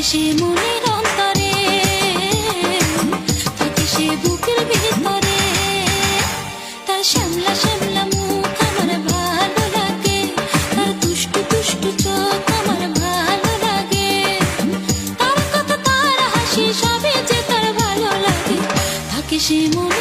সে মনের অন্তরে, থাকে সে বুকের ভিতরে। তার শ্যামলা শ্যামলা মুখ আমার ভালো লাগে, তার দুষ্টু দুষ্টু চোখ আমার ভালো লাগে, তার কথা তার হাসি সবই যে তার ভালো লাগে। থাকে সে মনের